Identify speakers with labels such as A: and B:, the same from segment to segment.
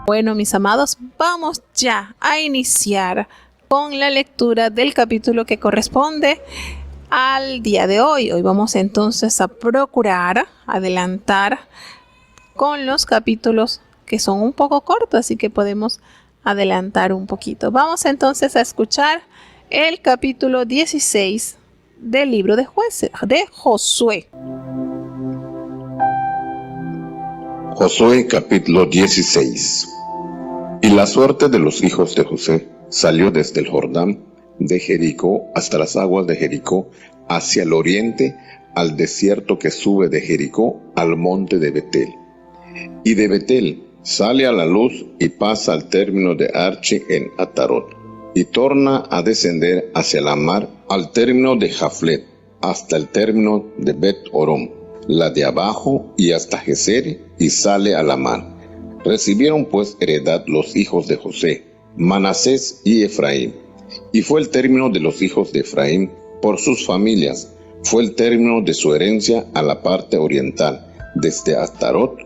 A: Bueno, mis amados, vamos ya a iniciar con la lectura del capítulo que corresponde al día de hoy. Hoy vamos entonces a procurar adelantar con los capítulos que son un poco cortos, así que podemos adelantar un poquito. Vamos entonces a escuchar el capítulo 16 del libro de Jueces, de Josué.
B: Josué capítulo 16. Y la suerte de los hijos de José salió desde el Jordán de Jericó hasta las aguas de Jericó, hacia el oriente, al desierto que sube de Jericó al monte de Betel. Y de Betel sale a la luz y pasa al término de Archi en Atarot, y torna a descender hacia la mar al término de Jaflet, hasta el término de Bet Orom, la de abajo, y hasta Geser, y sale a la mar. Recibieron pues heredad los hijos de José, Manasés y Efraín. Y fue el término de los hijos de Efraín por sus familias, fue el término de su herencia a la parte oriental, desde Astarot,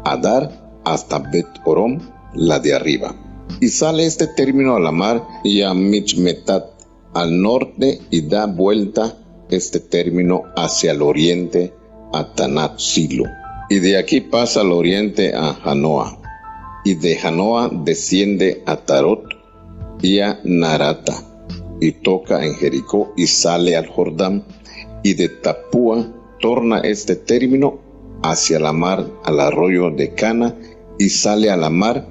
B: Adar, hasta Bet Orom, la de arriba. Y sale este término a la mar y a Michmetat al norte, y da vuelta este término hacia el oriente a Tanat Silo. Y de aquí pasa al oriente a Janoa, y de Janoa desciende a Tarot y a Narata, y toca en Jericó y sale al Jordán, y de Tapúa torna este término hacia la mar al arroyo de Cana, y sale a la mar.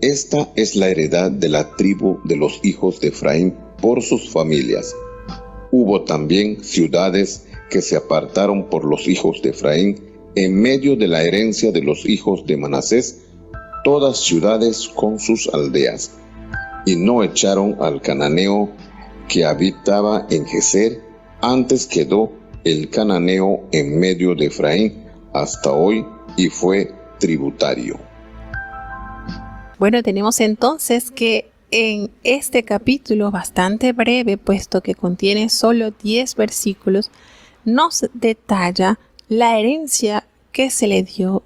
B: Esta es la heredad de la tribu de los hijos de Efraín por sus familias. Hubo también ciudades que se apartaron por los hijos de Efraín en medio de la herencia de los hijos de Manasés, todas ciudades con sus aldeas. Y no echaron al cananeo que habitaba en Geser, antes quedó el cananeo en medio de Efraín hasta hoy, y fue tributario.
A: Bueno, tenemos entonces que en este capítulo bastante breve, puesto que contiene solo 10 versículos, nos detalla la herencia que se le dio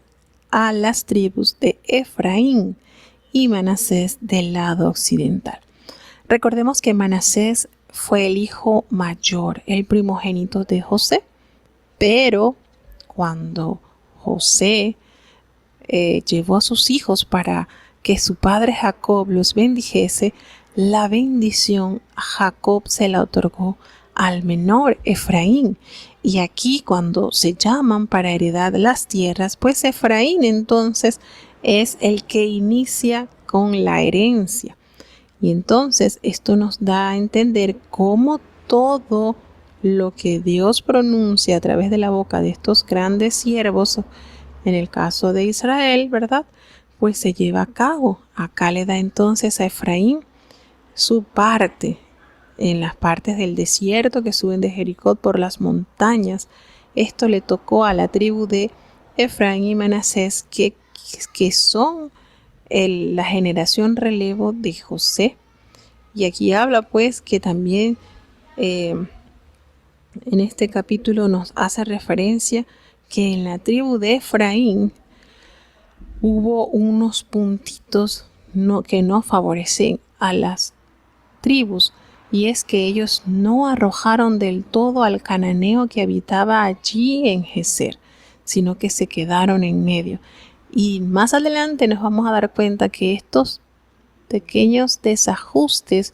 A: a las tribus de Efraín y Manasés del lado occidental. Recordemos que Manasés fue el hijo mayor, el primogénito de José, pero cuando José llevó a sus hijos para que su padre Jacob los bendijese, la bendición a Jacob se la otorgó al menor Efraín. Y aquí, cuando se llaman para heredar las tierras, pues Efraín entonces es el que inicia con la herencia. Y entonces esto nos da a entender cómo todo lo que Dios pronuncia a través de la boca de estos grandes siervos, en el caso de Israel, ¿verdad?, pues se lleva a cabo. Acá le da entonces a Efraín su parte, en las partes del desierto que suben de Jericó por las montañas. Esto le tocó a la tribu de Efraín y Manasés, que son la generación relevo de José. Y aquí habla pues que también en este capítulo nos hace referencia que en la tribu de Efraín hubo unos puntitos que no favorecen a las tribus, y es que ellos no arrojaron del todo al cananeo que habitaba allí en Geser, sino que se quedaron en medio. Y más adelante nos vamos a dar cuenta que estos pequeños desajustes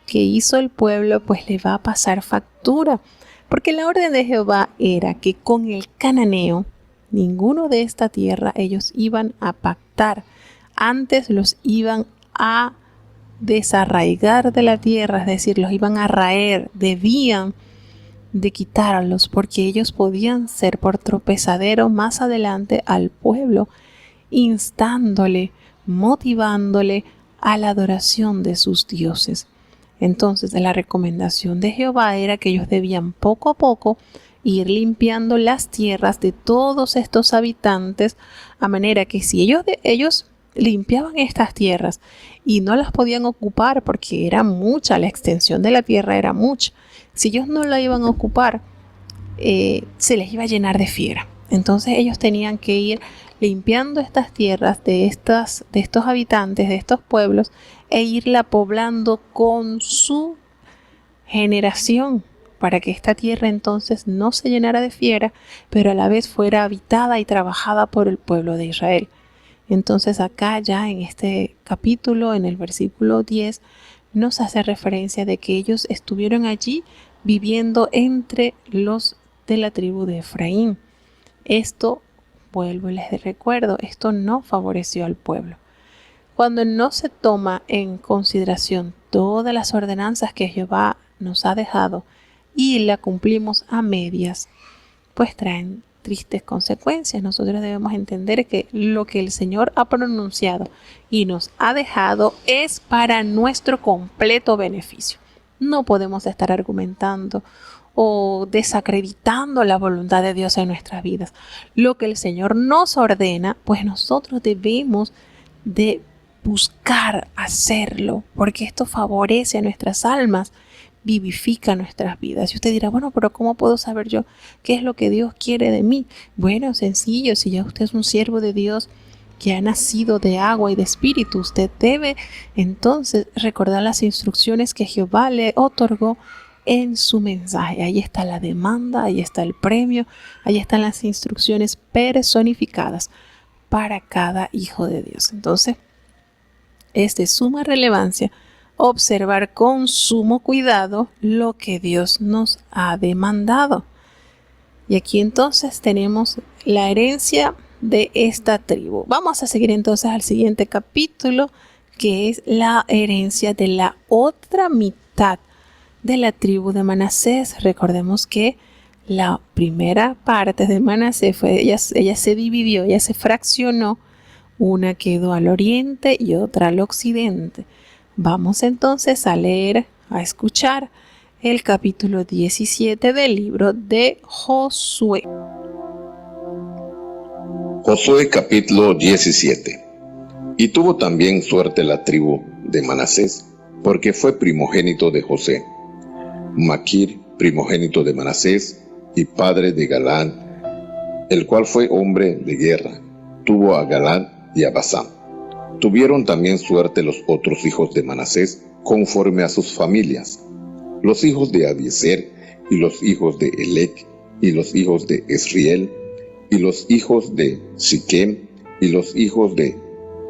A: que hizo el pueblo pues le va a pasar factura, porque la orden de Jehová era que con el cananeo ninguno de esta tierra ellos iban a pactar, antes los iban a desarraigar de la tierra, es decir, los iban a raer, debían de quitarlos, porque ellos podían ser por tropezadero más adelante al pueblo, instándole, motivándole a la adoración de sus dioses. Entonces, la recomendación de Jehová era que ellos debían poco a poco ir limpiando las tierras de todos estos habitantes, a manera que si ellos limpiaban estas tierras y no las podían ocupar porque era mucha, la extensión de la tierra era mucha, si ellos no la iban a ocupar, se les iba a llenar de fiera. Entonces ellos tenían que ir limpiando estas tierras de estos habitantes, de estos pueblos, e irla poblando con su generación, para que esta tierra entonces no se llenara de fiera, pero a la vez fuera habitada y trabajada por el pueblo de Israel. Entonces acá ya en este capítulo, en el versículo 10, nos hace referencia de que ellos estuvieron allí viviendo entre los de la tribu de Efraín. Esto, vuelvo y les recuerdo, esto no favoreció al pueblo. Cuando no se toma en consideración todas las ordenanzas que Jehová nos ha dejado y la cumplimos a medias, pues traen tristes consecuencias. Nosotros debemos entender que lo que el Señor ha pronunciado y nos ha dejado es para nuestro completo beneficio. No podemos estar argumentando o desacreditando la voluntad de Dios en nuestras vidas. Lo que el Señor nos ordena, pues nosotros debemos de buscar hacerlo, porque esto favorece a nuestras almas, vivifica nuestras vidas. Y usted dirá, bueno, pero ¿cómo puedo saber yo qué es lo que Dios quiere de mí? Bueno, sencillo, si ya usted es un siervo de Dios que ha nacido de agua y de espíritu, usted debe entonces recordar las instrucciones que Jehová le otorgó en su mensaje. Ahí está la demanda, ahí está el premio, ahí están las instrucciones personificadas para cada hijo de Dios. Entonces, es de suma relevancia observar con sumo cuidado lo que Dios nos ha demandado. Y aquí entonces tenemos la herencia de esta tribu. Vamos a seguir entonces al siguiente capítulo, que es la herencia de la otra mitad de la tribu de Manasés. Recordemos que la primera parte de Manasés ella se dividió, ella se fraccionó. Una quedó al oriente y otra al occidente. Vamos entonces a leer, a escuchar el capítulo 17 del libro de Josué.
B: Josué capítulo 17. Y tuvo también suerte la tribu de Manasés, porque fue primogénito de José. Maquir, primogénito de Manasés y padre de Galaad, el cual fue hombre de guerra, tuvo a Galaad y a Basán. Tuvieron también suerte los otros hijos de Manasés conforme a sus familias, los hijos de Abiezer y los hijos de Elec y los hijos de Esriel y los hijos de Siquem y los hijos de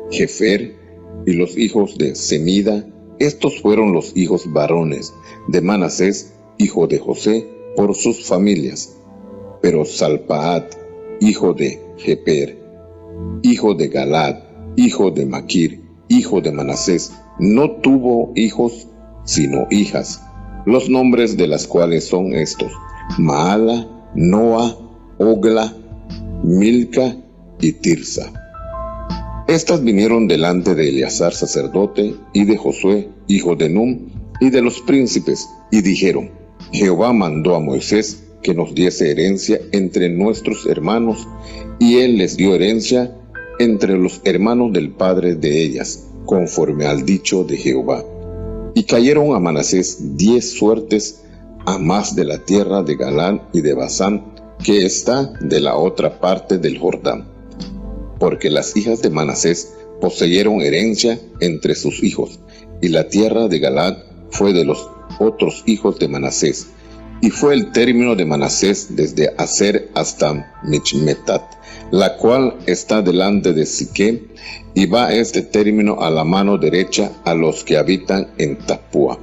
B: Jefer y los hijos de Semida. Estos fueron los hijos varones de Manasés, hijo de José, por sus familias. Pero Salpaat, hijo de Jeper, hijo de Galaad, hijo de Maquir, hijo de Manasés, no tuvo hijos, sino hijas, los nombres de las cuales son estos: Maala, Noa, Ogla, Milca y Tirsa. Estas vinieron delante de Eleazar sacerdote y de Josué, hijo de Num, y de los príncipes, y dijeron: Jehová mandó a Moisés que nos diese herencia entre nuestros hermanos, y él les dio herencia entre los hermanos del padre de ellas, conforme al dicho de Jehová. Y cayeron a Manasés 10 suertes a más de la tierra de Galaad y de Basán, que está de la otra parte del Jordán, porque las hijas de Manasés poseyeron herencia entre sus hijos, y la tierra de Galaad fue de los otros hijos de Manasés. Y fue el término de Manasés desde Aser hasta Michmetat, la cual está delante de Siquem, y va este término a la mano derecha a los que habitan en Tapúa.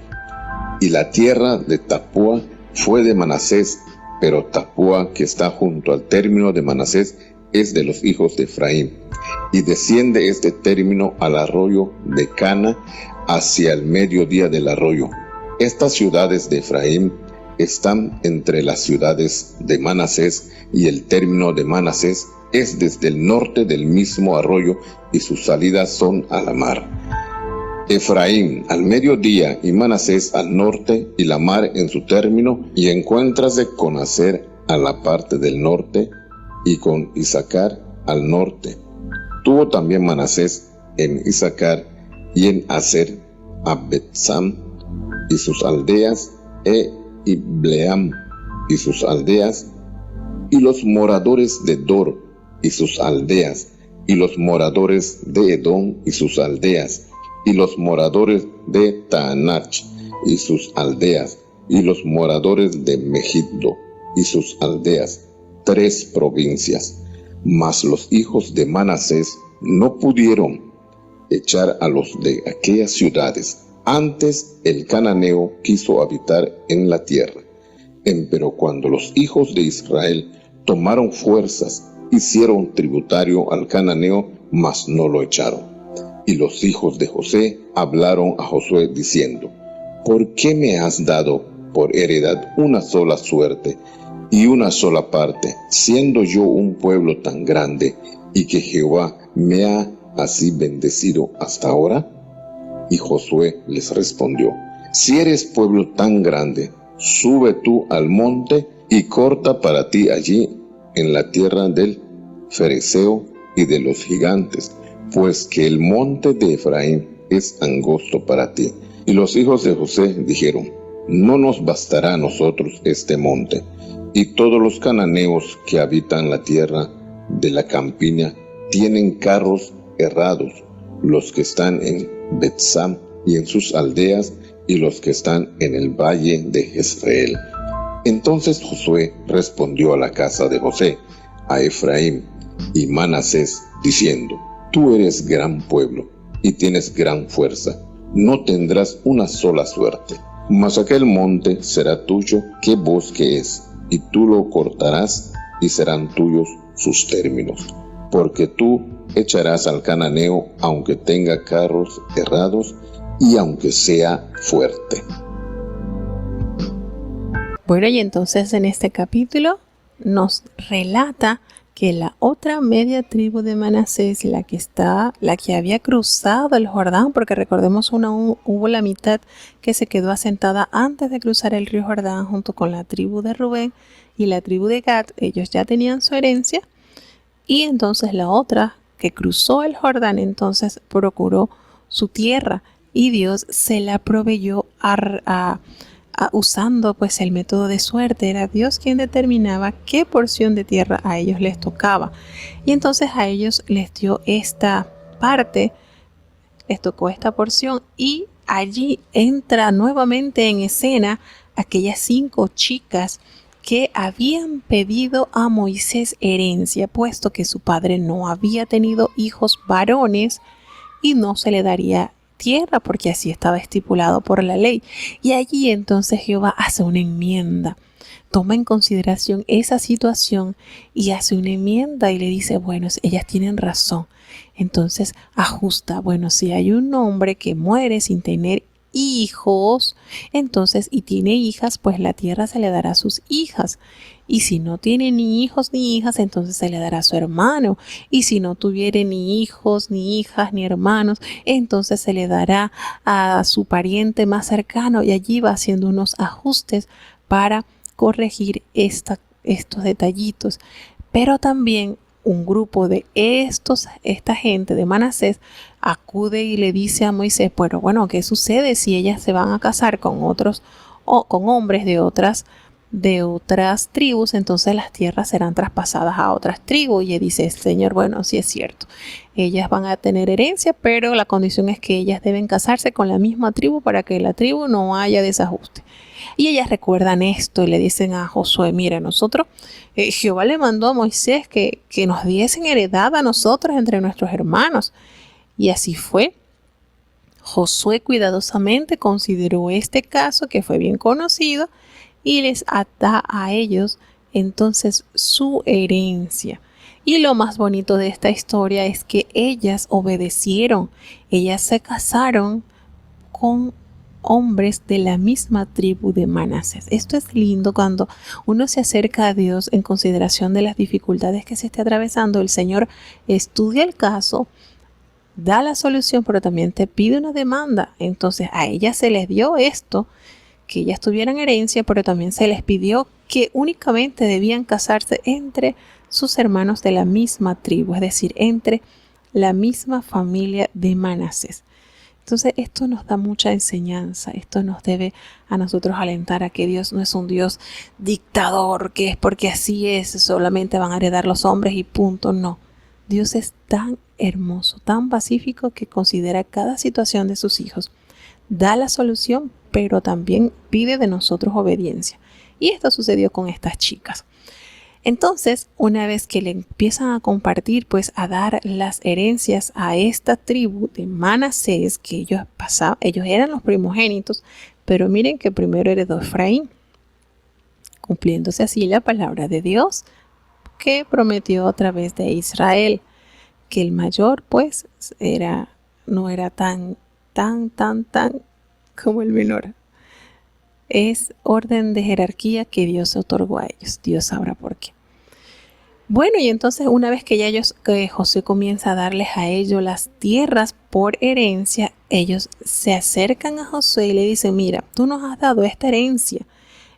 B: Y la tierra de Tapúa fue de Manasés, pero Tapúa, que está junto al término de Manasés, es de los hijos de Efraín. Y desciende este término al arroyo de Cana, hacia el mediodía del arroyo. Estas ciudades de Efraín están entre las ciudades de Manasés, y el término de Manasés es desde el norte del mismo arroyo, y sus salidas son a la mar. Efraín al mediodía y Manasés al norte, y la mar en su término, y encuéntrase con Aser a la parte del norte, y con Isacar al norte. Tuvo también Manasés en Isacar y en Aser a Betsam y sus aldeas, y Bleam y sus aldeas, y los moradores de Dor y sus aldeas, y los moradores de Edom y sus aldeas, y los moradores de Taanach y sus aldeas, y los moradores de Megiddo y sus aldeas, 3 provincias. Mas los hijos de Manasés no pudieron echar a los de aquellas ciudades. Antes el cananeo quiso habitar en la tierra. Empero cuando los hijos de Israel tomaron fuerzas, hicieron tributario al cananeo, mas no lo echaron. Y los hijos de José hablaron a Josué diciendo: ¿por qué me has dado por heredad una sola suerte y una sola parte, siendo yo un pueblo tan grande, y que Jehová me ha así bendecido hasta ahora? Y Josué les respondió: si eres pueblo tan grande, sube tú al monte y corta para ti allí en la tierra del Fereceo y de los gigantes, pues que el monte de Efraín es angosto para ti. Y los hijos de José dijeron: no nos bastará a nosotros este monte, y todos los cananeos que habitan la tierra de la campiña tienen carros herrados, los que están en Betsam y en sus aldeas, y los que están en el valle de Jezreel. Entonces Josué respondió a la casa de José, a Efraín y Manasés, diciendo: tú eres gran pueblo y tienes gran fuerza, no tendrás una sola suerte. Mas aquel monte será tuyo, que bosque es, y tú lo cortarás, y serán tuyos sus términos. Porque tú echarás al cananeo, aunque tenga carros herrados, y aunque sea fuerte.
A: Bueno, y entonces en este capítulo nos relata que la otra media tribu de Manasés, la que había cruzado el Jordán, porque recordemos hubo la mitad que se quedó asentada antes de cruzar el río Jordán junto con la tribu de Rubén y la tribu de Gad, ellos ya tenían su herencia, y entonces la otra que cruzó el Jordán entonces procuró su tierra y Dios se la proveyó usando pues el método de suerte. Era Dios quien determinaba qué porción de tierra a ellos les tocaba, y entonces a ellos les dio esta parte, les tocó esta porción, y allí entra nuevamente en escena aquellas 5 chicas que habían pedido a Moisés herencia, puesto que su padre no había tenido hijos varones y no se le daría tierra, porque así estaba estipulado por la ley. Y allí entonces Jehová hace una enmienda, toma en consideración esa situación y hace una enmienda y le dice: bueno, ellas tienen razón. Entonces ajusta: bueno, si hay un hombre que muere sin tener hijos, entonces, y tiene hijas, pues la tierra se le dará a sus hijas. Y si no tiene ni hijos ni hijas, entonces se le dará a su hermano. Y si no tuviere ni hijos, ni hijas, ni hermanos, entonces se le dará a su pariente más cercano. Y allí va haciendo unos ajustes para corregir esta estos detallitos. Pero también un grupo de esta gente de Manasés acude y le dice a Moisés, pero bueno, ¿qué sucede si ellas se van a casar con otros o con hombres de otras tribus? Entonces las tierras serán traspasadas a otras tribus. Y él dice, Señor, bueno, sí es cierto, ellas van a tener herencia, pero la condición es que ellas deben casarse con la misma tribu para que la tribu no haya desajuste. Y ellas recuerdan esto y le dicen a Josué, mira, nosotros, Jehová le mandó a Moisés que nos diesen heredad a nosotros entre nuestros hermanos. Y así fue. Josué cuidadosamente consideró este caso, que fue bien conocido, y les da a ellos entonces su herencia. Y lo más bonito de esta historia es que ellas obedecieron. Ellas se casaron con hombres de la misma tribu de Manasés. Esto es lindo cuando uno se acerca a Dios en consideración de las dificultades que se esté atravesando. El Señor estudia el caso, da la solución, pero también te pide una demanda. Entonces a ellas se les dio esto, que ellas tuvieran herencia, pero también se les pidió que únicamente debían casarse entre sus hermanos de la misma tribu, es decir, entre la misma familia de Manasés. Entonces esto nos da mucha enseñanza, esto nos debe a nosotros alentar a que Dios no es un Dios dictador, que es porque así es, solamente van a heredar los hombres y punto. No, Dios es tan hermoso, tan pacífico que considera cada situación de sus hijos. Da la solución, pero también pide de nosotros obediencia. Y esto sucedió con estas chicas. Entonces, una vez que le empiezan a compartir, pues a dar las herencias a esta tribu de Manasés, que ellos eran los primogénitos, pero miren que primero heredó Efraín, cumpliéndose así la palabra de Dios que prometió a través de Israel, que el mayor pues no era tan como el menor. Es orden de jerarquía que Dios otorgó a ellos. Dios sabrá por qué. Bueno, y entonces una vez que Josué comienza a darles a ellos las tierras por herencia, ellos se acercan a Josué y le dicen, mira, tú nos has dado esta herencia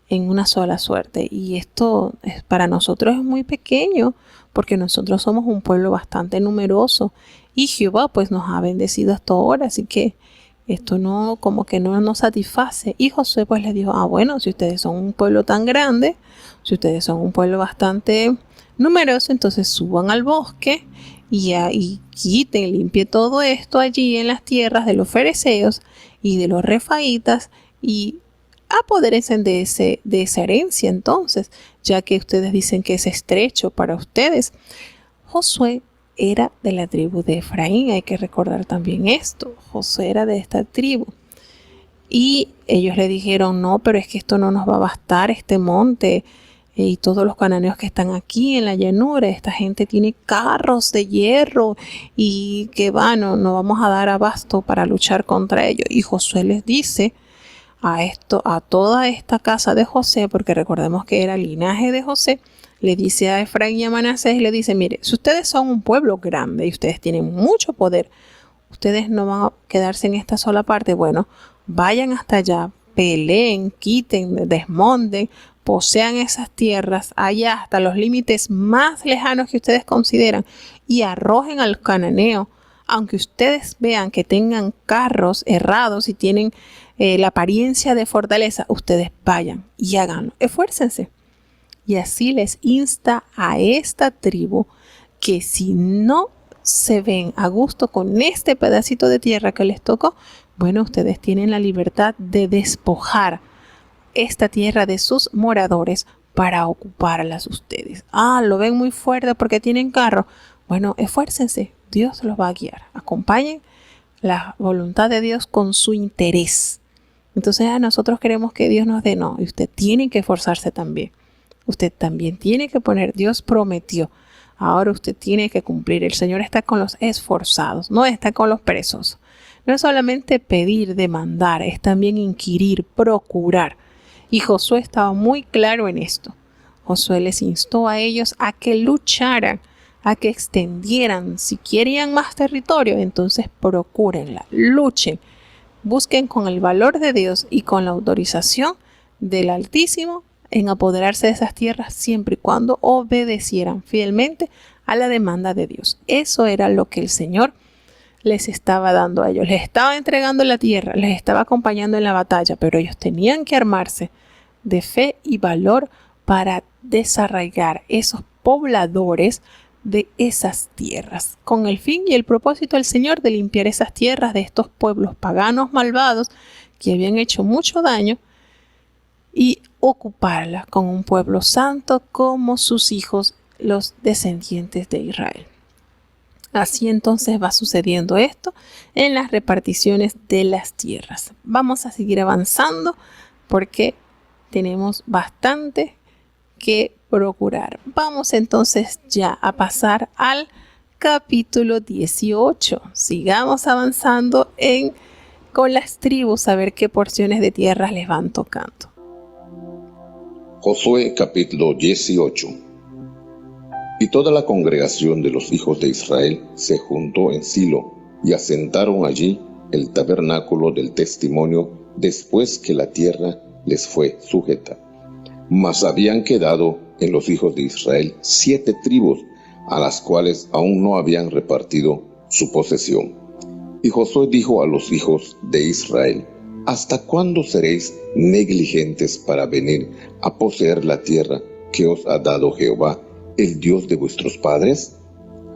A: en una sola suerte y esto para nosotros es muy pequeño porque nosotros somos un pueblo bastante numeroso y Jehová pues nos ha bendecido hasta ahora, así que esto no nos satisface. Y Josué pues les dijo, bueno, si ustedes son un pueblo tan grande, si ustedes son un pueblo bastante numeroso, entonces suban al bosque y quiten, limpien todo esto allí en las tierras de los fereceos y de los refaítas y apodérense de esa herencia entonces, ya que ustedes dicen que es estrecho para ustedes. Josué era de la tribu de Efraín, hay que recordar también esto. Josué era de esta tribu. Y ellos le dijeron, no, pero es que esto no nos va a bastar, este monte y todos los cananeos que están aquí en la llanura. Esta gente tiene carros de hierro y que no vamos a dar abasto para luchar contra ellos. Y Josué les dice a toda esta casa de José, porque recordemos que era el linaje de José, le dice a Efraín y a Manasés, le dice, mire, si ustedes son un pueblo grande y ustedes tienen mucho poder, ustedes no van a quedarse en esta sola parte. Bueno, vayan hasta allá, peleen, quiten, desmonten, posean esas tierras allá hasta los límites más lejanos que ustedes consideran y arrojen al cananeo. Aunque ustedes vean que tengan carros errados y tienen la apariencia de fortaleza, ustedes vayan y háganlo, esfuércense. Y así les insta a esta tribu que si no se ven a gusto con este pedacito de tierra que les tocó, bueno, ustedes tienen la libertad de despojar esta tierra de sus moradores para ocuparlas ustedes. Lo ven muy fuerte porque tienen carro. Bueno, esfuércense, Dios los va a guiar. Acompañen la voluntad de Dios con su interés. Entonces nosotros queremos que Dios nos dé, no, y usted tiene que esforzarse también. Usted también tiene que poner, Dios prometió, ahora usted tiene que cumplir. El Señor está con los esforzados, no está con los perezosos. No es solamente pedir, demandar, es también inquirir, procurar. Y Josué estaba muy claro en esto. Josué les instó a ellos a que lucharan, a que extendieran. Si querían más territorio, entonces procúrenla, luchen, busquen con el valor de Dios y con la autorización del Altísimo en apoderarse de esas tierras siempre y cuando obedecieran fielmente a la demanda de Dios. Eso era lo que el Señor les estaba dando a ellos. Les estaba entregando la tierra, les estaba acompañando en la batalla, pero ellos tenían que armarse de fe y valor para desarraigar esos pobladores de esas tierras, con el fin y el propósito del Señor de limpiar esas tierras de estos pueblos paganos malvados que habían hecho mucho daño y ocuparla con un pueblo santo como sus hijos, los descendientes de Israel. Así entonces va sucediendo esto en las reparticiones de las tierras. Vamos a seguir avanzando porque tenemos bastante que procurar. Vamos entonces ya a pasar al capítulo 18. Sigamos avanzando con las tribus a ver qué porciones de tierras les van tocando.
B: Josué capítulo 18. Y toda la congregación de los hijos de Israel se juntó en Silo y asentaron allí el tabernáculo del testimonio después que la tierra les fue sujeta. Mas habían quedado en los hijos de Israel 7 tribus, a las cuales aún no habían repartido su posesión. Y Josué dijo a los hijos de Israel: ¿Hasta cuándo seréis negligentes para venir a poseer la tierra que os ha dado Jehová, el Dios de vuestros padres?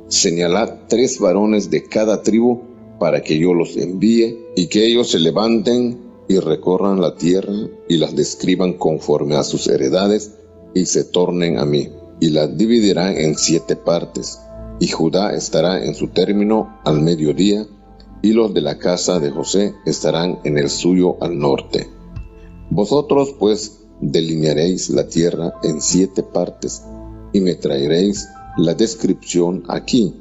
B: Señalad 3 varones de cada tribu para que yo los envíe y que ellos se levanten y recorran la tierra y las describan conforme a sus heredades y se tornen a mí. Y las dividirán en 7 partes. Y Judá estará en su término al mediodía, y los de la casa de José estarán en el suyo al norte. Vosotros pues delinearéis la tierra en 7 partes, y me traeréis la descripción aquí,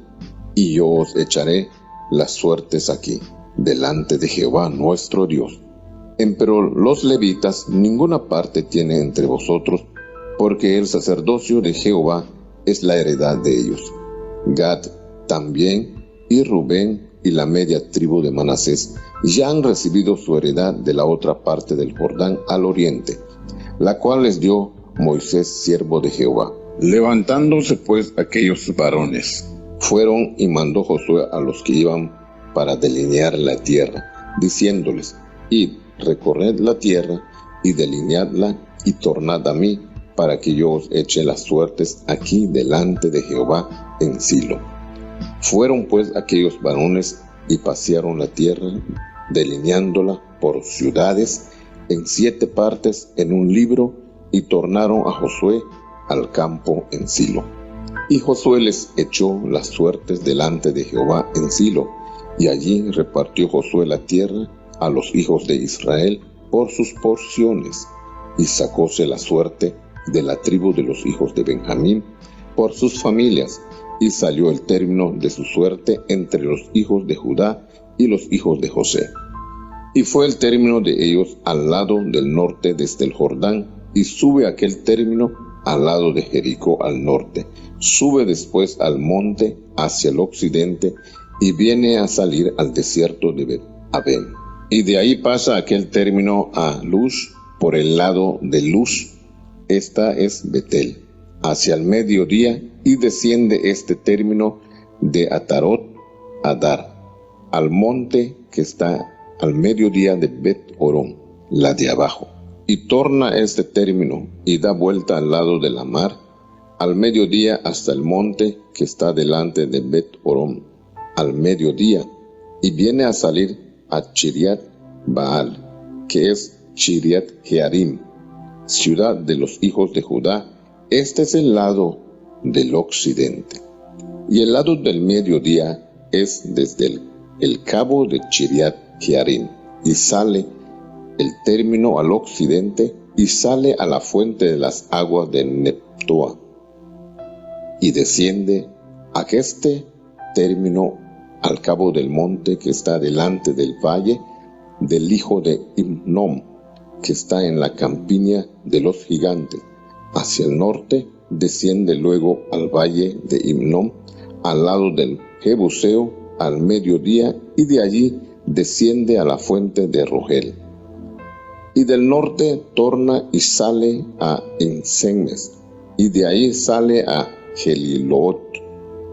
B: y yo os echaré las suertes aquí, delante de Jehová nuestro Dios. Empero los levitas ninguna parte tienen entre vosotros, porque el sacerdocio de Jehová es la heredad de ellos. Gad también, y Rubén y la media tribu de Manasés ya han recibido su heredad de la otra parte del Jordán al oriente, la cual les dio Moisés siervo de Jehová. Levantándose pues aquellos varones, fueron y mandó Josué a los que iban para delinear la tierra, diciéndoles: id, recorred la tierra y delineadla y tornad a mí, para que yo os eche las suertes aquí delante de Jehová en Silo. Fueron pues aquellos varones y pasearon la tierra, delineándola por ciudades en 7 partes en un libro, y tornaron a Josué al campo en Silo. Y Josué les echó las suertes delante de Jehová en Silo, y allí repartió Josué la tierra a los hijos de Israel por sus porciones, y sacóse la suerte de la tribu de los hijos de Benjamín por sus familias, y salió el término de su suerte entre los hijos de Judá y los hijos de José. Y fue el término de ellos al lado del norte desde el Jordán, y sube aquel término al lado de Jericó al norte, sube después al monte hacia el occidente, y viene a salir al desierto de Bet-Aven. Y de ahí pasa aquel término a Luz por el lado de Luz, esta es Betel, hacia el mediodía, y desciende este término de Atarot a Dar, al monte que está al mediodía de Bet-Orón, la de abajo. Y torna este término y da vuelta al lado de la mar, al mediodía hasta el monte que está delante de Bet-Orón, al mediodía, y viene a salir a Chiriat Baal, que es Chiriat Jearim, ciudad de los hijos de Judá. Este es el lado del occidente. Y el lado del mediodía es desde el cabo de Chiriat Jearim, y sale el término al occidente, y sale a la fuente de las aguas de Neptoa, y desciende a este término al cabo del monte que está delante del valle del hijo de Himnom, que está en la campiña de los gigantes. Hacia el norte desciende luego al valle de Himnom, al lado del Jebuseo, al mediodía, y de allí desciende a la fuente de Rogel. Y del norte torna y sale a Ensemes, y de ahí sale a Gelilot,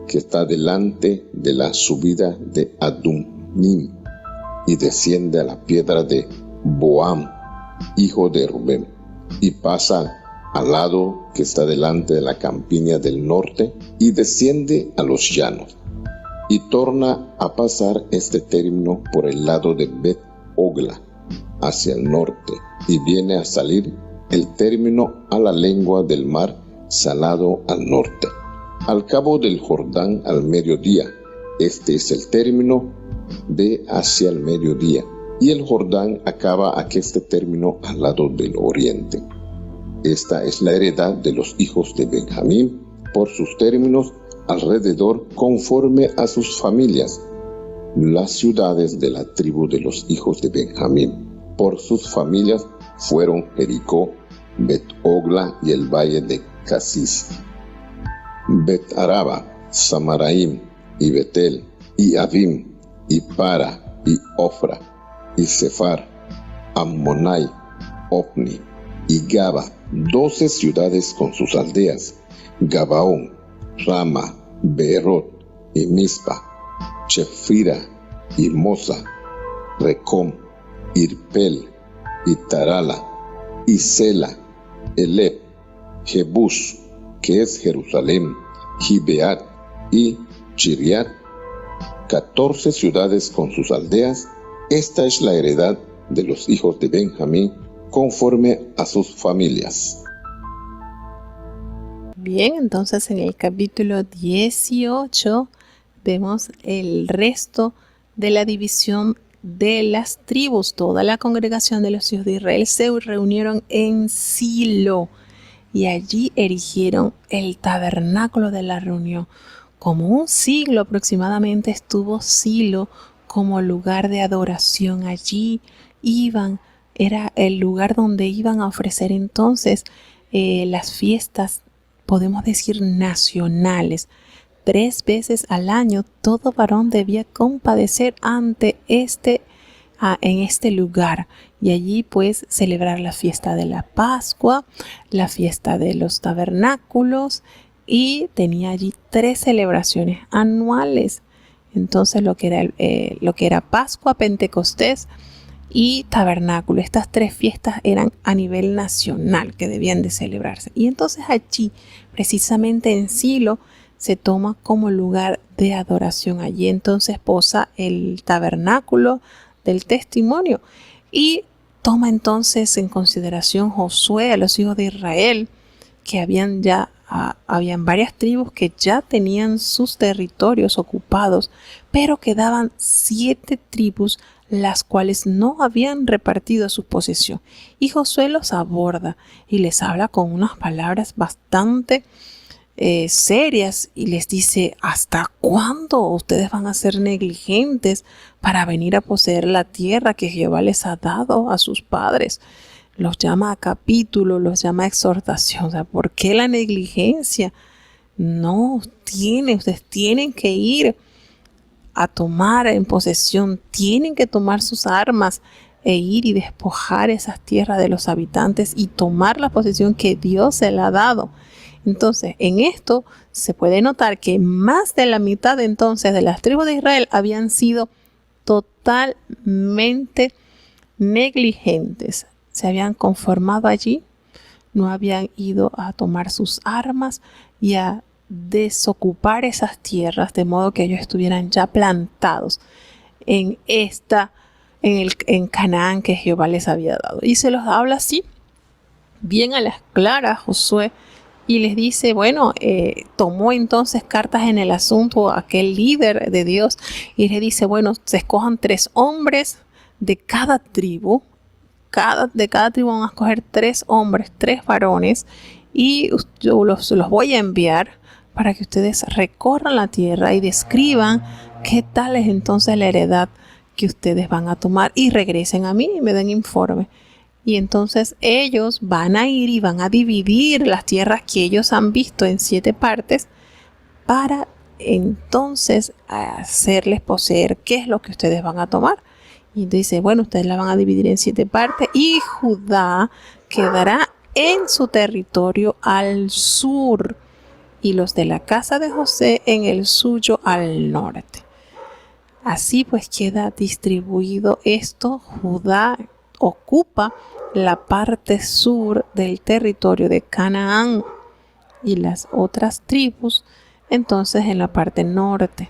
B: que está delante de la subida de Adumnim, y desciende a la piedra de Boam, hijo de Rubén, y pasa al lado que está delante de la campiña del norte, y desciende a los llanos, y torna a pasar este término por el lado de Bet-Ogla, hacia el norte, y viene a salir el término a la lengua del mar salado al norte, al cabo del Jordán al mediodía. Este es el término de hacia el mediodía, y el Jordán acaba a este término al lado del oriente. Esta es la heredad de los hijos de Benjamín por sus términos alrededor, conforme a sus familias, las ciudades de la tribu de los hijos de Benjamín por sus familias fueron Jericó, Bet-Ogla y el valle de Casis, Bet-Araba, Samaraim y Betel, y Avim, y Para, y Ofra, y Sefar, Ammonai, Ofni, y Gaba, 12 ciudades con sus aldeas, Gabaón, Rama, Beerot, y Mispa, Chefira, y Mosa, Recom, Irpel, y Tarala, y Sela, Elep, Jebús, que es Jerusalén, Gibeat, y Chiriat, 14 ciudades con sus aldeas. Esta es la heredad de los hijos de Benjamín, conforme a sus familias.
A: Bien, entonces en el capítulo 18 vemos el resto de la división de las tribus. Toda la congregación de los hijos de Israel se reunieron en Silo y allí erigieron el tabernáculo de la reunión. Como un siglo aproximadamente estuvo Silo como lugar de adoración. Allí era el lugar donde iban a ofrecer entonces las fiestas, podemos decir, nacionales. 3 veces al año todo varón debía compadecer en este lugar y allí pues celebrar la fiesta de la Pascua, la fiesta de los tabernáculos, y tenía allí 3 celebraciones anuales. Entonces lo que era Pascua, Pentecostés y tabernáculo, estas 3 fiestas eran a nivel nacional que debían de celebrarse. Y entonces allí, precisamente en Silo, se toma como lugar de adoración. Allí entonces posa el tabernáculo del testimonio y toma entonces en consideración Josué a los hijos de Israel, que habían varias tribus que ya tenían sus territorios ocupados, pero quedaban 7 tribus las cuales no habían repartido su posesión. Y Josué los aborda y les habla con unas palabras bastante serias y les dice: ¿hasta cuándo ustedes van a ser negligentes para venir a poseer la tierra que Jehová les ha dado a sus padres? Los llama a capítulo, los llama a exhortación. O sea, ¿por qué la negligencia? No, ustedes tienen que ir a tomar en posesión, tienen que tomar sus armas e ir y despojar esas tierras de los habitantes y tomar la posesión que Dios se la ha dado. Entonces, en esto se puede notar que más de la mitad entonces de las tribus de Israel habían sido totalmente negligentes. Se habían conformado allí, no habían ido a tomar sus armas y a desocupar esas tierras de modo que ellos estuvieran ya plantados en Canaán que Jehová les había dado. Y se los habla así, bien a las claras, Josué, y les dice, tomó entonces cartas en el asunto aquel líder de Dios y les dice, se escojan 3 hombres de cada tribu. De cada tribu van a escoger 3 hombres, 3 varones, y yo los voy a enviar para que ustedes recorran la tierra y describan qué tal es entonces la heredad que ustedes van a tomar y regresen a mí y me den informe. Y entonces ellos van a ir y van a dividir las tierras que ellos han visto en 7 partes para entonces hacerles poseer qué es lo que ustedes van a tomar. Y dice, ustedes la van a dividir en 7 partes y Judá quedará en su territorio al sur y los de la casa de José en el suyo al norte. Así pues queda distribuido esto. Judá ocupa la parte sur del territorio de Canaán y las otras tribus entonces en la parte norte.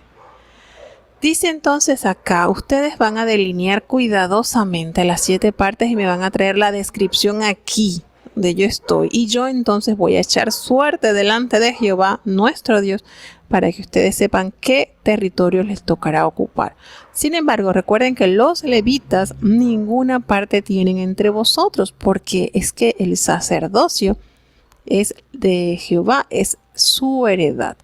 A: Dice entonces acá, ustedes van a delinear cuidadosamente las 7 partes y me van a traer la descripción aquí donde yo estoy. Y yo entonces voy a echar suerte delante de Jehová, nuestro Dios, para que ustedes sepan qué territorio les tocará ocupar. Sin embargo, recuerden que los levitas ninguna parte tienen entre vosotros, porque es que el sacerdocio es de Jehová, es su heredad.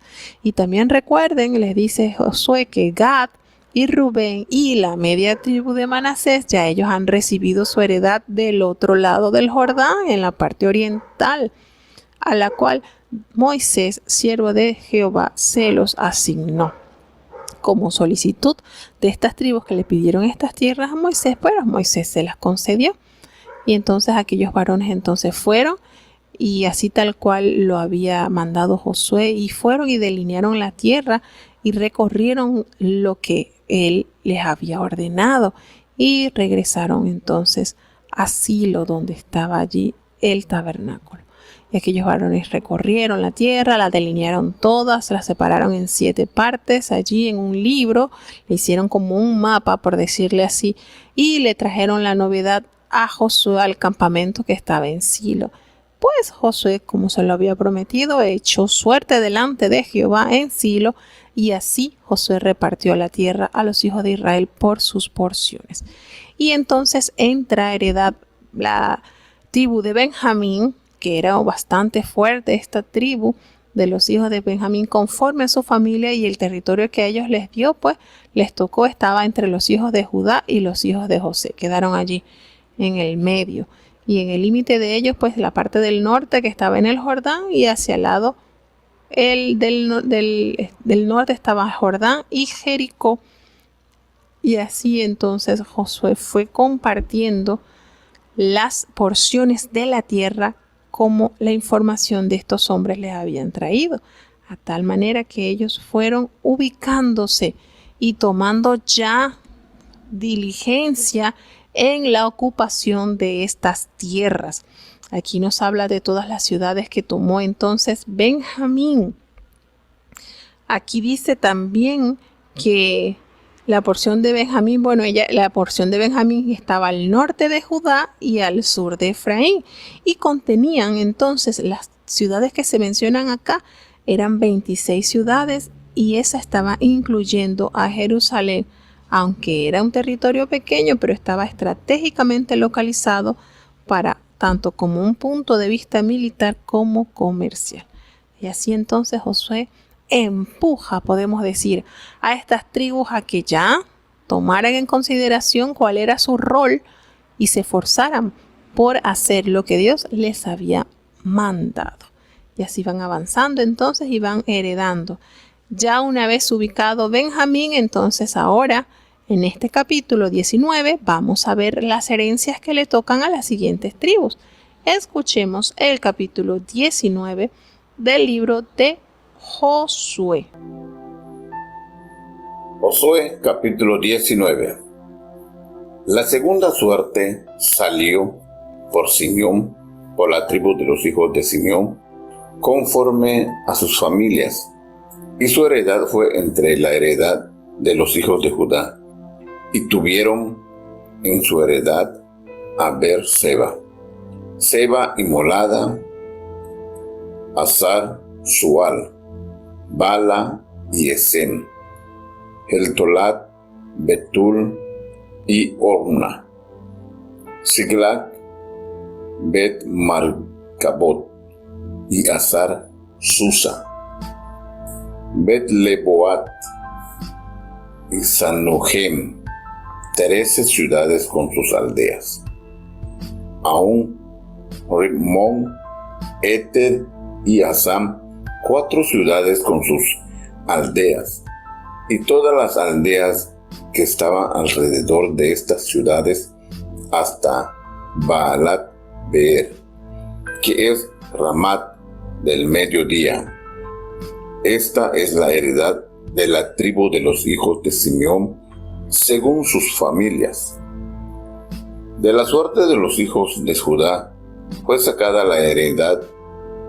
A: Y también recuerden, les dice Josué, que Gad y Rubén y la media tribu de Manasés, ya ellos han recibido su heredad del otro lado del Jordán, en la parte oriental, a la cual Moisés, siervo de Jehová, se los asignó. Como solicitud de estas tribus que le pidieron estas tierras a Moisés, Moisés se las concedió. Y entonces aquellos varones entonces fueron y así tal cual lo había mandado Josué, y fueron y delinearon la tierra y recorrieron lo que él les había ordenado y regresaron entonces a Silo, donde estaba allí el tabernáculo. Y aquellos varones recorrieron la tierra, la delinearon todas, la separaron en 7 partes allí en un libro, le hicieron como un mapa, por decirle así, y le trajeron la novedad a Josué al campamento que estaba en Silo. Pues Josué, como se lo había prometido, echó suerte delante de Jehová en Silo, y así Josué repartió la tierra a los hijos de Israel por sus porciones. Y entonces entra a heredad la tribu de Benjamín, que era bastante fuerte esta tribu de los hijos de Benjamín conforme a su familia, y el territorio que a ellos les dio, pues les tocó, estaba entre los hijos de Judá y los hijos de José, quedaron allí en el medio. Y en el límite de ellos, pues la parte del norte que estaba en el Jordán, y hacia el lado del norte estaba Jordán y Jericó. Y así entonces Josué fue compartiendo las porciones de la tierra como la información de estos hombres les habían traído, a tal manera que ellos fueron ubicándose y tomando ya diligencia en la ocupación de estas tierras. Aquí nos habla de todas las ciudades que tomó entonces Benjamín. Aquí dice también que la porción de Benjamín, la porción de Benjamín estaba al norte de Judá y al sur de Efraín, y contenían entonces las ciudades que se mencionan acá, eran 26 ciudades, y esa estaba incluyendo a Jerusalén, aunque era un territorio pequeño, pero estaba estratégicamente localizado para tanto como un punto de vista militar como comercial. Y así entonces Josué empuja, podemos decir, a estas tribus a que ya tomaran en consideración cuál era su rol y se esforzaran por hacer lo que Dios les había mandado. Y así van avanzando entonces y van heredando. Ya una vez ubicado Benjamín, entonces ahora en este capítulo 19 vamos a ver las herencias que le tocan a las siguientes tribus. Escuchemos el capítulo 19 del libro de Josué.
B: Josué capítulo 19. La segunda suerte salió por Simeón, por la tribu de los hijos de Simeón, conforme a sus familias, y su heredad fue entre la heredad de los hijos de Judá, y tuvieron en su heredad a Beer-seba, Seba y Molada, Hazar Sual, Bala y Esem, Heltolat, Betul y Orna, Siglag, Bet Marcabot y Hazar Susa, Bet Leboat y Sanohem, 13 ciudades con sus aldeas. Aún Rimón, Eter y Asam, 4 ciudades con sus aldeas, y todas las aldeas que estaban alrededor de estas ciudades, hasta Baalat Beer, que es Ramat del mediodía. Esta es la heredad de la tribu de los hijos de Simeón, según sus familias. De la suerte de los hijos de Judá fue sacada la heredad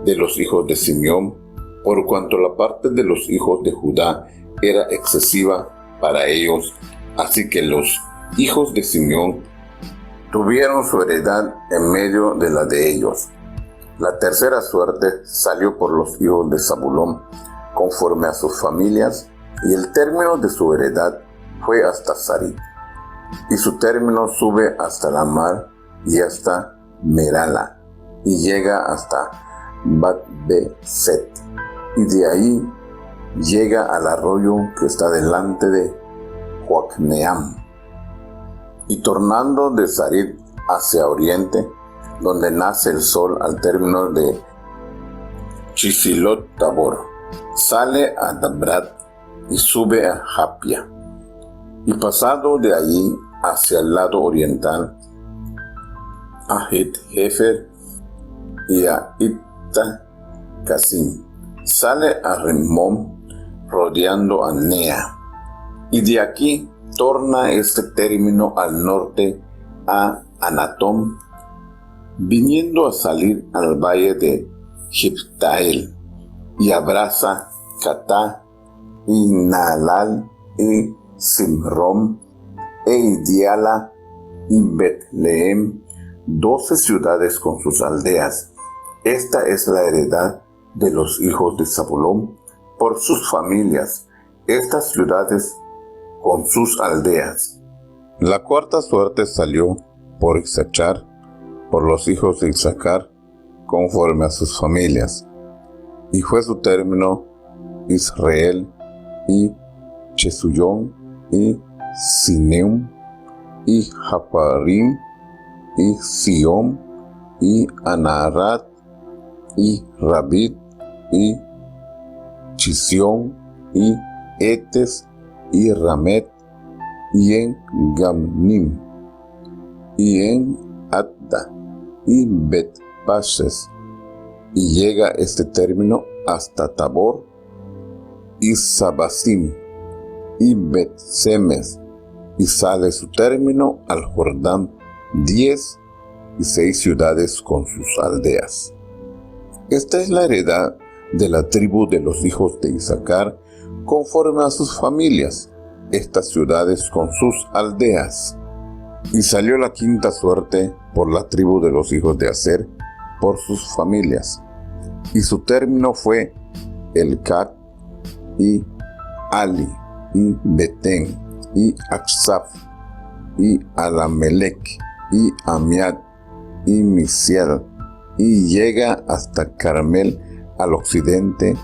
B: de los hijos de Simeón, por cuanto la parte de los hijos de Judá era excesiva para ellos, así que los hijos de Simeón tuvieron su heredad en medio de la de ellos. La tercera suerte salió por los hijos de Zabulón, conforme a sus familias, y el término de su heredad fue hasta Sarit, y su término sube hasta la mar y hasta Merala, y llega hasta Bat-Beset, y de ahí llega al arroyo que está delante de Joacneam, y tornando de Sarit hacia oriente, donde nace el sol al término de Chisilot Tabor, sale a Dabrat y sube a Japia, y pasado de allí hacia el lado oriental a Het-Hefer y a Itta-Casim, sale a Rimón rodeando a Nea, y de aquí torna este término al norte a Anatón, viniendo a salir al valle de
C: Jiptael, y Abrasa, Catá, y Naalal, y Simrom, e Idiala, y Betlehem, 12 ciudades con sus aldeas. Esta es la heredad de los hijos de Zabulón por sus familias, estas ciudades con sus aldeas.
B: La cuarta suerte salió por Issachar, por los hijos de Issacar, conforme a sus familias. Y fue su término Israel, y Chesuyón, y Sineum, y Japarim, y Sion, y Anarat, y Rabit, y Chisión, y Etes, y Ramet, y en Gamnim, y en Adda, y Bet-Pashes, y llega este término hasta Tabor, y Sabasim, y Bet-Semes, y sale su término al Jordán, 10 y 6 ciudades con sus aldeas. Esta es la heredad de la tribu de los hijos de Issacar, conforme a sus familias, estas ciudades con sus aldeas. Y salió la quinta suerte por la tribu de los hijos de Aser, por sus familias. Y su término fue Elcat, y Ali, y Betén, y Aksaf, y Alamelec, y Amiad, y Misiel, y llega hasta Carmel al occidente,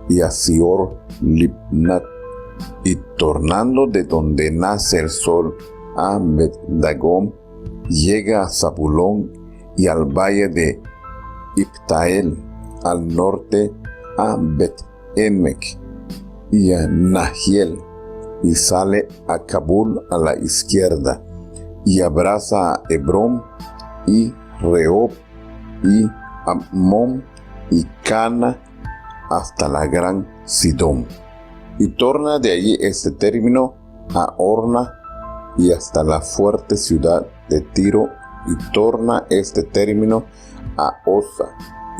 B: y a Sior Libnat, y tornando de donde nace el sol a Bet-Dagón, llega a Zabulón y al valle de Iptael, al norte a Bet-Emek y a Nahiel, y sale a Kabul a la izquierda, y abraza a Hebrón, y Rehob, y Ammón, y Cana, hasta la gran Sidón. Y torna de allí este término a Orna, y hasta la fuerte ciudad de Tiro, y torna este término a Osa,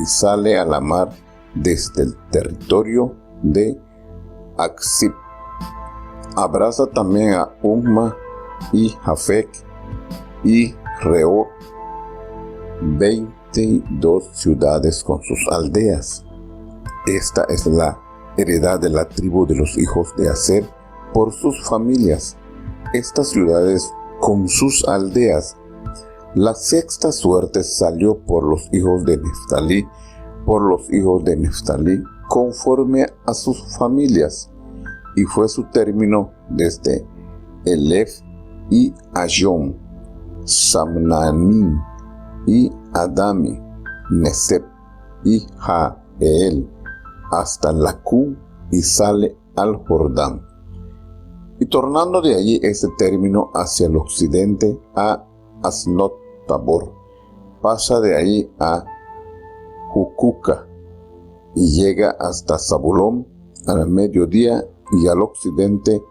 B: y sale a la mar desde el territorio de Aksib. Abraza también a Umma, y Jafec, y Rehob, 22 ciudades con sus aldeas. Esta es la heredad de la tribu de los hijos de Aser por sus familias, estas ciudades con sus aldeas. La sexta suerte salió por los hijos de Neftalí, por los hijos de Neftalí, conforme a sus familias, y fue su término desde Elef, y Ayón, Samnanim, y Adami, Nesep, y Jael, hasta Lacú, y sale al Jordán. Y tornando de allí este término hacia el occidente a Asnot Tabor, pasa de ahí a Jucuca, y llega hasta Zabulón al mediodía, y al occidente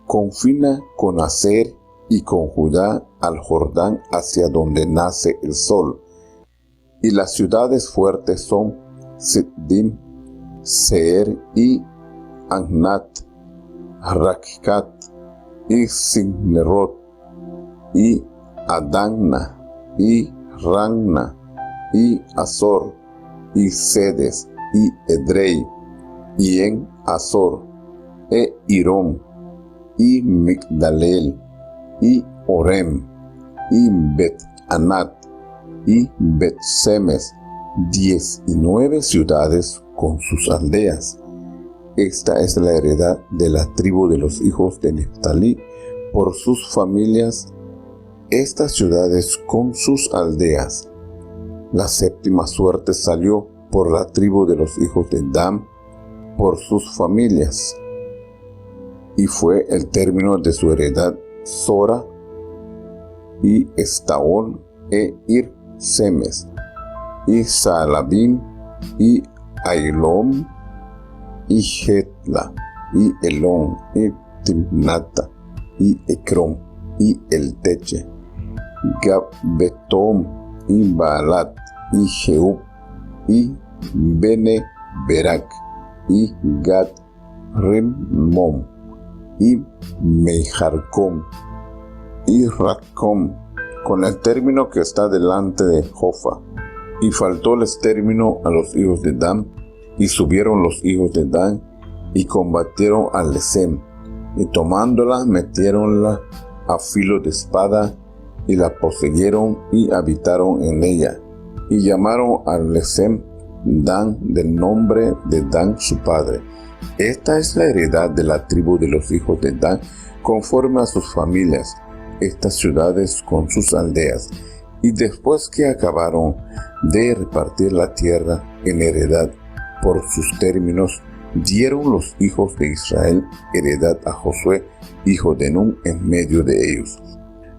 B: confina con Aser y con Judá al Jordán hacia donde nace el sol. Y las ciudades fuertes son Siddim, Seir, y Anat, Rakkat, y Signerot, y Adana, y Ragna, y Azor, y Sedes, y Edrei, y en Azor, e Irón, y Migdalel, y Orem, y Bet-Anat, y Bet-Semes, 19 ciudades con sus aldeas. Esta es la heredad de la tribu de los hijos de Neftalí por sus familias, estas ciudades con sus aldeas. La séptima suerte salió por la tribu de los hijos de Dan por sus familias, y fue el término de su heredad Sora, y Estaol, e Ir-Semes, y Saalabim, y Ailom, y Jetla, y Elón, y Timnata, y Ecrón, y Elteche, Gabbetom, y Baalat, y Jeub, y
C: Bene Berak, y Gad Rimmón, y Mejarcón, y Racón, con el término que está delante de Jofa. Y faltóles término a los hijos de Dan, y subieron los hijos de Dan, y combatieron a Lesem, y tomándola metiéronla a filo de espada, y la poseyeron y habitaron en ella, y llamaron a Lesem Dan del nombre de Dan su padre. Esta es la heredad de la tribu de los hijos de Dan, conforme a sus familias, estas ciudades con sus aldeas. Y después que acabaron de repartir la tierra en heredad por sus términos, dieron los hijos de Israel heredad a Josué, hijo de Nun, en medio de ellos.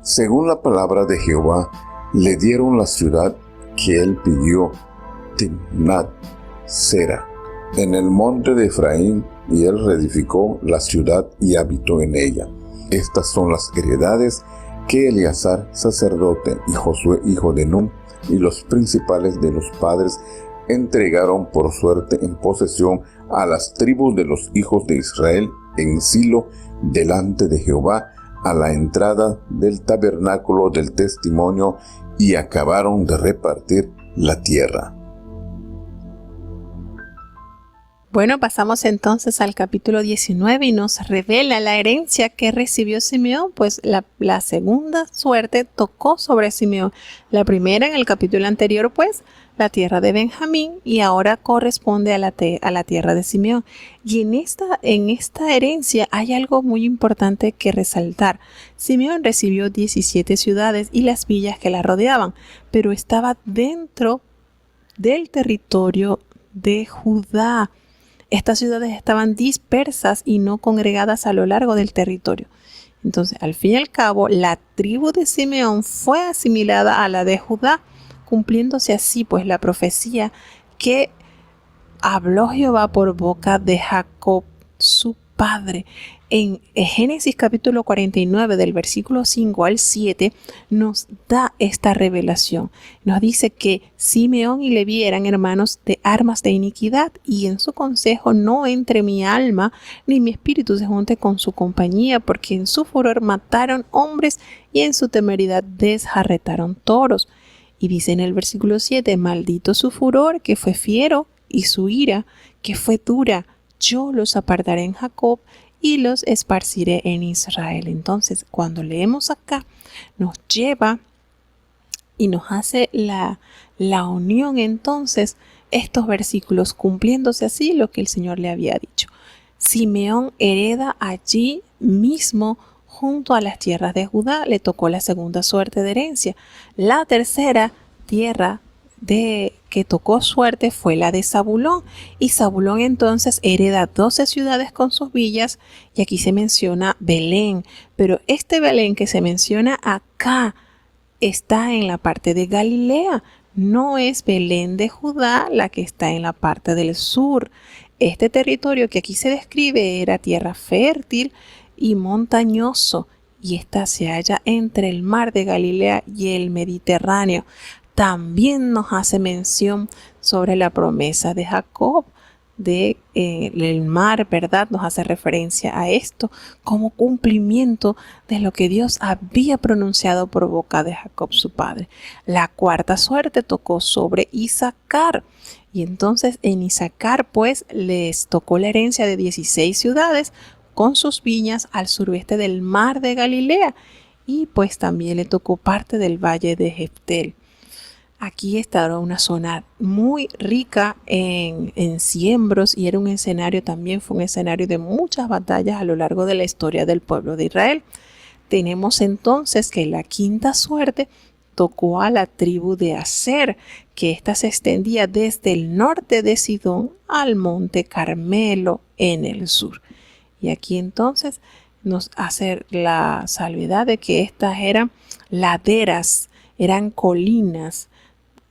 C: Según la palabra de Jehová, le dieron la ciudad que él pidió, Timnat Sera, en el monte de Efraín, y él reedificó la ciudad y habitó en ella. Estas son las heredades que Eleazar, sacerdote, y Josué, hijo de Nun, y los principales de los padres entregaron por suerte en posesión a las tribus de los hijos de Israel en Silo, delante de Jehová, a la entrada del tabernáculo del testimonio, y acabaron de repartir la tierra.
A: Bueno, pasamos entonces al capítulo 19 y nos revela la herencia que recibió Simeón, pues la segunda suerte tocó sobre Simeón. La primera en el capítulo anterior, pues, la tierra de Benjamín, y ahora corresponde a la tierra de Simeón. Y en esta herencia hay algo muy importante que resaltar. Simeón recibió 17 ciudades y las villas que la rodeaban, pero estaba dentro del territorio de Judá. Estas ciudades estaban dispersas y no congregadas a lo largo del territorio. Entonces, al fin y al cabo, la tribu de Simeón fue asimilada a la de Judá, cumpliéndose así pues la profecía que habló Jehová por boca de Jacob, su padre. En Génesis capítulo 49, del versículo 5 al 7, nos da esta revelación. Nos dice que Simeón y Leví eran hermanos de armas de iniquidad, y en su consejo no entre mi alma, ni mi espíritu se junte con su compañía, porque en su furor mataron hombres y en su temeridad desjarretaron toros. Y dice en el versículo 7, maldito su furor, que fue fiero, y su ira, que fue dura. Yo los apartaré en Jacob y los esparciré en Israel. Entonces, cuando leemos acá, nos lleva y nos hace la unión, entonces, estos versículos, cumpliéndose así lo que el Señor le había dicho. Simeón hereda allí mismo, junto a las tierras de Judá, le tocó la segunda suerte de herencia. La tercera tierra que tocó suerte fue la de Zabulón, y Zabulón entonces hereda 12 ciudades con sus villas, y aquí se menciona Belén, pero este Belén que se menciona acá está en la parte de Galilea, no es Belén de Judá la que está en la parte del sur. Este territorio que aquí se describe era tierra fértil y montañoso, y esta se halla entre el mar de Galilea y el Mediterráneo. También nos hace mención sobre la promesa de Jacob del mar, ¿verdad? Nos hace referencia a esto como cumplimiento de lo que Dios había pronunciado por boca de Jacob, su padre. La cuarta suerte tocó sobre Isaacar, y entonces en Isaacar pues les tocó la herencia de 16 ciudades con sus viñas al suroeste del mar de Galilea, y pues también le tocó parte del valle de Jeftel. Aquí estaba una zona muy rica en siembros, y era un escenario, también fue un escenario de muchas batallas a lo largo de la historia del pueblo de Israel. Tenemos entonces que la quinta suerte tocó a la tribu de Aser, que ésta se extendía desde el norte de Sidón al monte Carmelo en el sur. Y aquí entonces nos hace la salvedad de que estas eran laderas, eran colinas,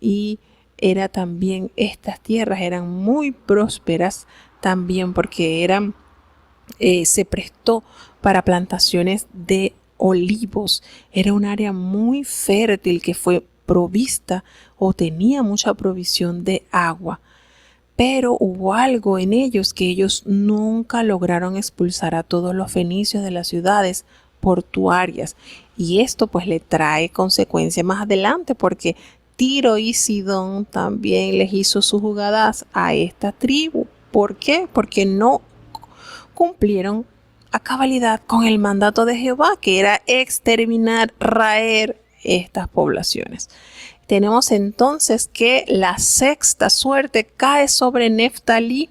A: y estas tierras eran muy prósperas también, porque se prestó para plantaciones de olivos. Era un área muy fértil que fue provista o tenía mucha provisión de agua. Pero hubo algo en ellos que ellos nunca lograron expulsar a todos los fenicios de las ciudades portuarias. Y esto pues le trae consecuencias más adelante, porque Tiro y Sidón también les hizo sus jugadas a esta tribu. ¿Por qué? Porque no cumplieron a cabalidad con el mandato de Jehová, que era exterminar, raer estas poblaciones. Tenemos entonces que la sexta suerte cae sobre Neftalí,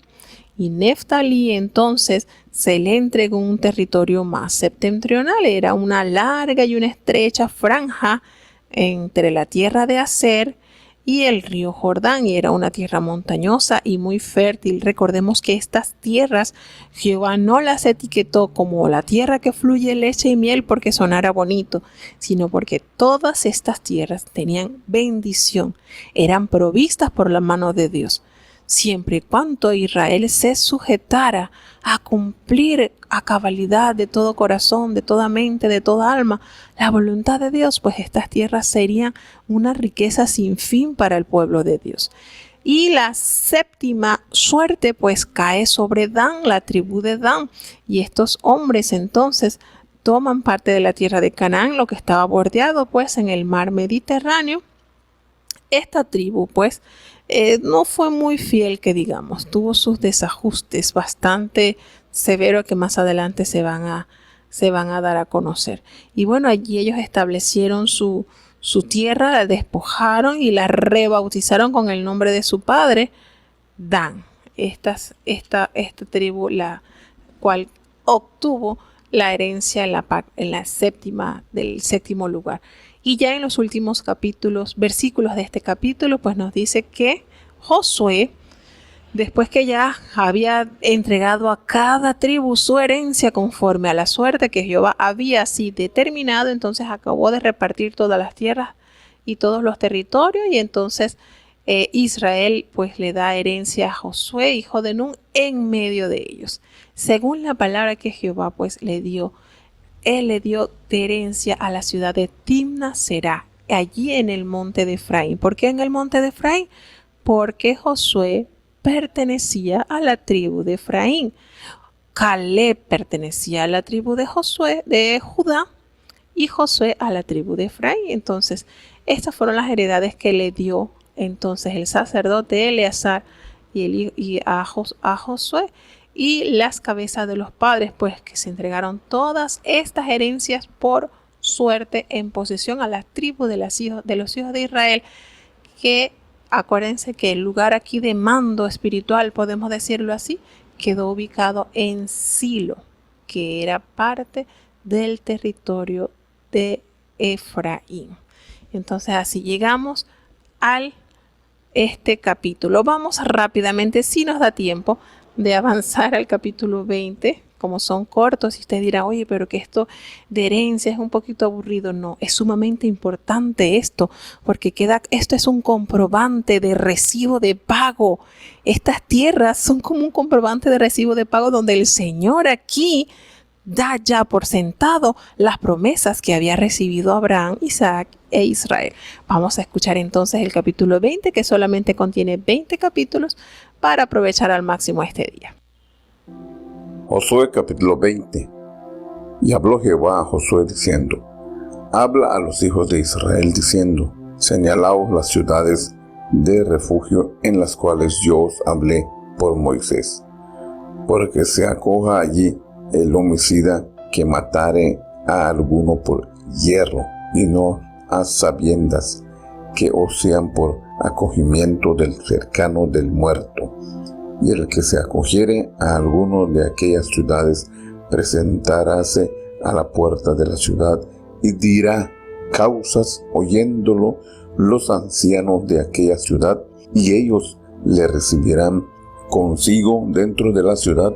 A: y Neftalí entonces se le entregó un territorio más septentrional. Era una larga y una estrecha franja entre la tierra de Aser y el río Jordán, y era una tierra montañosa y muy fértil. Recordemos que estas tierras Jehová no las etiquetó como la tierra que fluye leche y miel porque sonara bonito, sino porque todas estas tierras tenían bendición, eran provistas por la mano de Dios. Siempre y cuando Israel se sujetara a cumplir a cabalidad de todo corazón, de toda mente, de toda alma, la voluntad de Dios, pues estas tierras serían una riqueza sin fin para el pueblo de Dios. Y la séptima suerte pues cae sobre Dan, la tribu de Dan, y estos hombres entonces toman parte de la tierra de Canaán, lo que estaba bordeado pues en el mar Mediterráneo. Esta tribu pues no fue muy fiel, que digamos, tuvo sus desajustes bastante severos que más adelante se van a dar a conocer. Y bueno, allí ellos establecieron su tierra, la despojaron y la rebautizaron con el nombre de su padre, Dan. Esta tribu, la cual obtuvo la herencia del séptimo lugar. Y ya en los últimos versículos de este capítulo, pues nos dice que Josué, después que ya había entregado a cada tribu su herencia conforme a la suerte que Jehová había así determinado, entonces acabó de repartir todas las tierras y todos los territorios, y entonces Israel pues le da herencia a Josué, hijo de Nun, en medio de ellos, según la palabra que Jehová pues le dio. Él le dio de herencia a la ciudad de Timna Será, allí en el monte de Efraín. ¿Por qué en el monte de Efraín? Porque Josué pertenecía a la tribu de Efraín. Caleb pertenecía a la tribu de Judá, y Josué a la tribu de Efraín. Entonces, estas fueron las heredades que le dio entonces el sacerdote Eleazar y a Josué. Y las cabezas de los padres, pues que se entregaron todas estas herencias por suerte en posesión a las tribus de los hijos de Israel, que acuérdense que el lugar aquí de mando espiritual, podemos decirlo así, quedó ubicado en Silo, que era parte del territorio de Efraín. Entonces así llegamos a este capítulo. Vamos rápidamente, si nos da tiempo, de avanzar al capítulo 20, como son cortos, y usted dirá, oye, pero que esto de herencia es un poquito aburrido. No, es sumamente importante esto, porque esto es un comprobante de recibo de pago. Estas tierras son como un comprobante de recibo de pago, donde el Señor aquí da ya por sentado las promesas que había recibido Abraham, Isaac e Israel. Vamos a escuchar entonces el capítulo 20, que solamente contiene 20 capítulos, para aprovechar al máximo este día.
C: Josué capítulo 20. Y habló Jehová a Josué diciendo: habla a los hijos de Israel diciendo: señalaos las ciudades de refugio en las cuales yo os hablé por Moisés, porque se acoja allí el homicida que matare a alguno por hierro, y no a sabiendas, que os sean por acogimiento del cercano del muerto. Y el que se acogiere a alguno de aquellas ciudades presentaráse a la puerta de la ciudad y dirá causas, oyéndolo los ancianos de aquella ciudad, y ellos le recibirán consigo dentro de la ciudad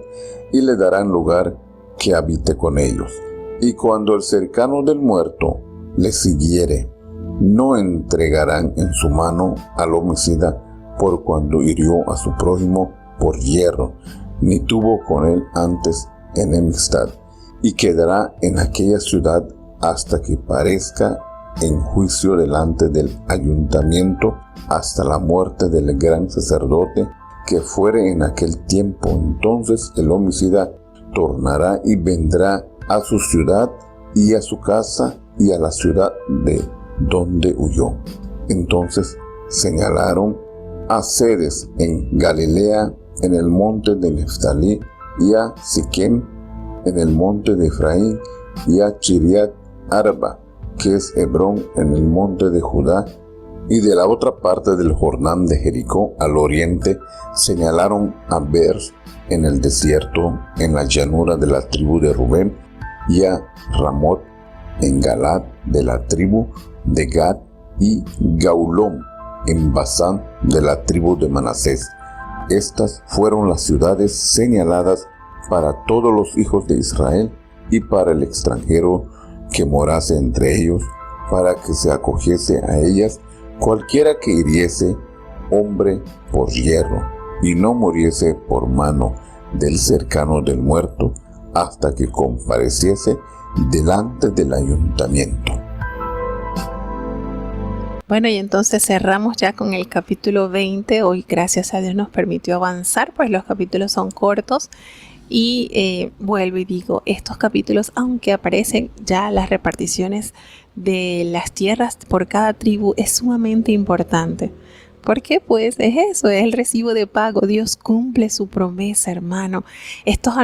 C: y le darán lugar que habite con ellos. Y cuando el cercano del muerto le siguiere, no entregarán en su mano al homicida por cuando hirió a su prójimo por hierro, ni tuvo con él antes enemistad, y quedará en aquella ciudad hasta que parezca en juicio delante del ayuntamiento, hasta la muerte del gran sacerdote que fuere en aquel tiempo, entonces el homicida tornará y vendrá a su ciudad y a su casa y a la ciudad de donde huyó. Entonces señalaron a Cedes en Galilea, en el monte de Neftalí, y a Siquem en el monte de Efraín, y a Chiriat Arba, que es Hebrón, en el monte de Judá. Y de la otra parte del Jordán de Jericó al oriente señalaron a Ber en el desierto, en la llanura de la tribu de Rubén, y a Ramot en Galad de la tribu de Gad, y Gaulón en Basán de la tribu de Manasés. Estas fueron las ciudades señaladas para todos los hijos de Israel y para el extranjero que morase entre ellos, para que se acogiese a ellas cualquiera que hiriese hombre por hierro y no muriese por mano del cercano del muerto hasta que compareciese delante del ayuntamiento.
A: Bueno, y entonces cerramos ya con el capítulo 20. Hoy, gracias a Dios, nos permitió avanzar, pues los capítulos son cortos. Y vuelvo y digo, estos capítulos, aunque aparecen ya las reparticiones de las tierras por cada tribu, es sumamente importante. Porque pues es eso, es el recibo de pago. Dios cumple su promesa, hermano. Estos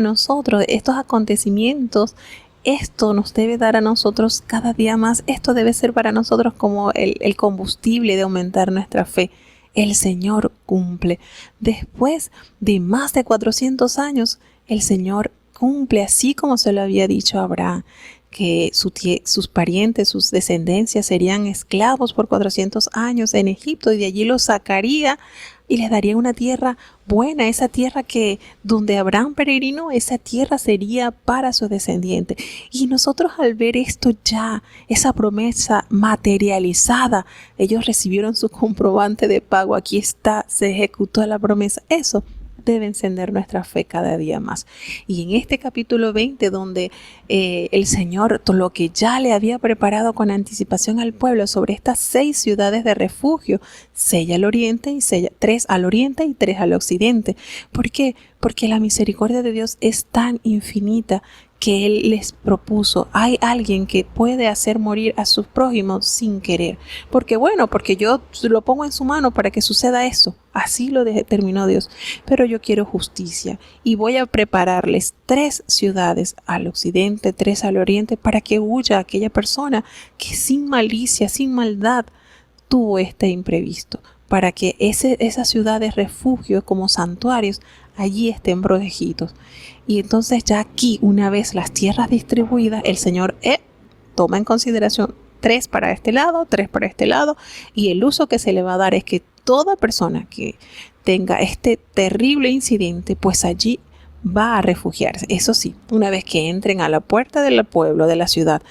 A: acontecimientos, esto nos debe dar a nosotros cada día más. Esto debe ser para nosotros como el combustible de aumentar nuestra fe. El Señor cumple. Después de más de 400 años, el Señor cumple, así como se lo había dicho a Abraham, que sus parientes, sus descendencias serían esclavos por 400 años en Egipto, y de allí los sacaría y les daría una tierra buena, esa tierra donde Abraham peregrinó, esa tierra sería para sus descendientes. Y nosotros, al ver esto ya, esa promesa materializada, ellos recibieron su comprobante de pago. Aquí está, se ejecutó la promesa. Eso debe encender nuestra fe cada día más. Y en este capítulo 20, donde el Señor, todo lo que ya le había preparado con anticipación al pueblo sobre estas 6 ciudades de refugio, 6 al oriente y 3 al oriente y 3 al occidente. ¿Por qué? Porque la misericordia de Dios es tan infinita que Él les propuso. Hay alguien que puede hacer morir a sus prójimos sin querer. Porque yo lo pongo en su mano para que suceda eso. Así lo determinó Dios. Pero yo quiero justicia y voy a prepararles 3 ciudades al occidente, 3 al oriente, para que huya aquella persona que sin malicia, sin maldad, tuvo este imprevisto. Para que esas ciudades refugio como santuarios allí estén protegidos. Y entonces ya aquí, una vez las tierras distribuidas, el Señor toma en consideración 3 para este lado, 3 para este lado, y el uso que se le va a dar es que toda persona que tenga este terrible incidente, pues allí va a refugiarse. Eso sí, una vez que entren a la puerta del pueblo, de la ciudad,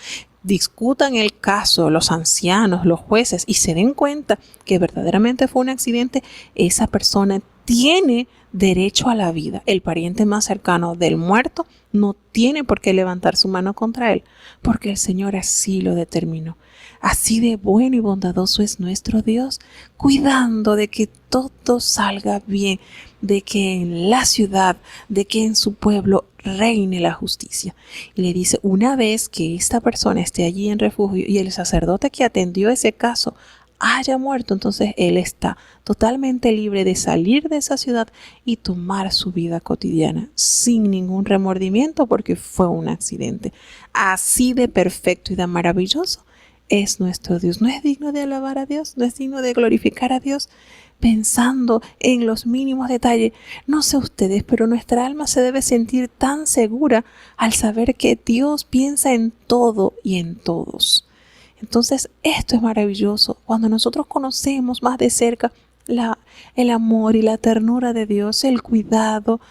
A: discutan el caso, los ancianos, los jueces, y se den cuenta que verdaderamente fue un accidente, esa persona tiene derecho a la vida. El pariente más cercano del muerto no tiene por qué levantar su mano contra él, porque el Señor así lo determinó. Así de bueno y bondadoso es nuestro Dios, cuidando de que todo salga bien, de que en la ciudad, de que en su pueblo reine la justicia. Y le dice, una vez que esta persona esté allí en refugio y el sacerdote que atendió ese caso haya muerto, entonces él está totalmente libre de salir de esa ciudad y tomar su vida cotidiana sin ningún remordimiento, porque fue un accidente. Así de perfecto y de maravilloso es nuestro Dios. ¿No es digno de alabar a Dios? ¿No es digno de glorificar a Dios? Pensando en los mínimos detalles. No sé ustedes, pero nuestra alma se debe sentir tan segura al saber que Dios piensa en todo y en todos. Entonces, esto es maravilloso. Cuando nosotros conocemos más de cerca el amor y la ternura de Dios, el cuidado,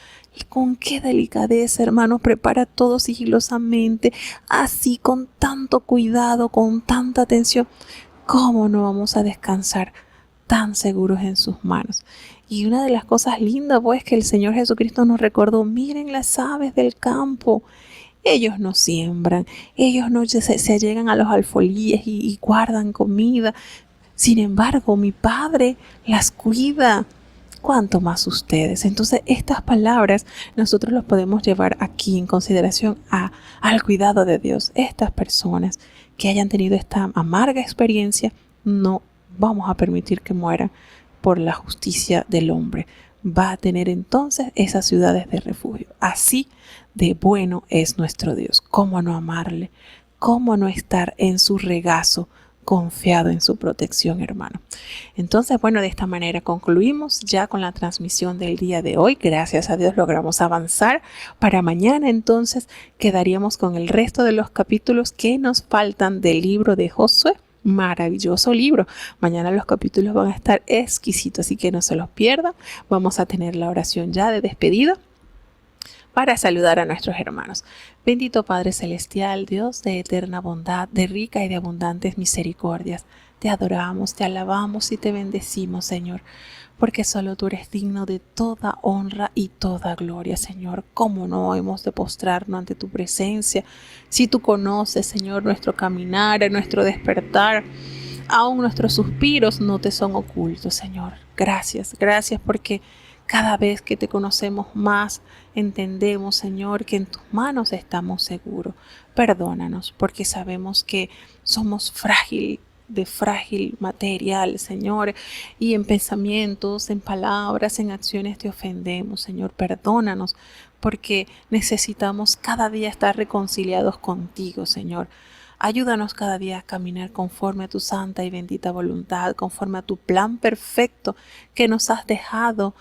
A: con qué delicadeza, hermanos, prepara todo sigilosamente, así con tanto cuidado, con tanta atención. ¿Cómo no vamos a descansar tan seguros en sus manos? Y una de las cosas lindas, pues, que el Señor Jesucristo nos recordó: miren las aves del campo. Ellos no siembran, ellos no se allegan a los alfolíes y guardan comida. Sin embargo, mi Padre las cuida. ¿cuánto más ustedes? Entonces estas palabras nosotros los podemos llevar aquí en consideración al cuidado de Dios. Estas personas que hayan tenido esta amarga experiencia, no vamos a permitir que mueran por la justicia del hombre. Va a tener entonces esas ciudades de refugio. Así de bueno es nuestro Dios. ¿Cómo no amarle? ¿Cómo no estar en su regazo, confiado en su protección, hermano? Entonces, bueno, de esta manera concluimos ya con la transmisión del día de hoy. Gracias a Dios logramos avanzar. Para mañana entonces quedaríamos con el resto de los capítulos que nos faltan del libro de Josué. Maravilloso libro. Mañana los capítulos van a estar exquisitos, así que no se los pierdan. Vamos a tener la oración ya de despedida para saludar a nuestros hermanos. Bendito Padre Celestial, Dios de eterna bondad, de rica y de abundantes misericordias, te adoramos, te alabamos y te bendecimos, Señor, porque solo tú eres digno de toda honra y toda gloria, Señor. ¿Cómo no hemos de postrarnos ante tu presencia? Si tú conoces, Señor, nuestro caminar, nuestro despertar, aún nuestros suspiros no te son ocultos, Señor. Gracias, gracias porque cada vez que te conocemos más, entendemos, Señor, que en tus manos estamos seguros. Perdónanos porque sabemos que somos de frágil material, Señor, y en pensamientos, en palabras, en acciones te ofendemos, Señor. Perdónanos porque necesitamos cada día estar reconciliados contigo, Señor. Ayúdanos cada día a caminar conforme a tu santa y bendita voluntad, conforme a tu plan perfecto que nos has dejado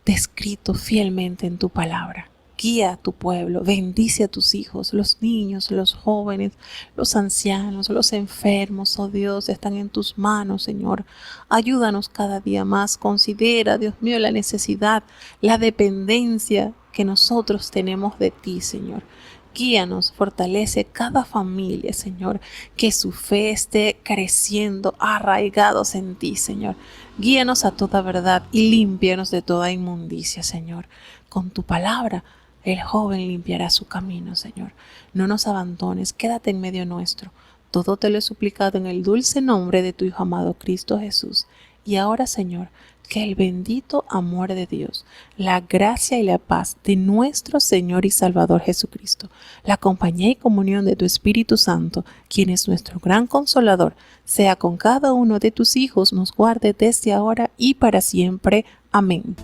A: descrito fielmente en tu palabra. Guía a tu pueblo, bendice a tus hijos, los niños, los jóvenes, los ancianos, los enfermos, oh Dios, están en tus manos, Señor. Ayúdanos cada día más. Considera, Dios mío, la necesidad, la dependencia que nosotros tenemos de ti, Señor. Guíanos, fortalece cada familia, Señor, que su fe esté creciendo, arraigados en ti, Señor. Guíanos a toda verdad y límpianos de toda inmundicia, Señor. Con tu palabra, el joven limpiará su camino, Señor. No nos abandones, quédate en medio nuestro. Todo te lo he suplicado en el dulce nombre de tu Hijo amado Cristo Jesús. Y ahora, Señor, que el bendito amor de Dios, la gracia y la paz de nuestro Señor y Salvador Jesucristo, la compañía y comunión de tu Espíritu Santo, quien es nuestro gran consolador, sea con cada uno de tus hijos, nos guarde desde ahora y para siempre. Amén.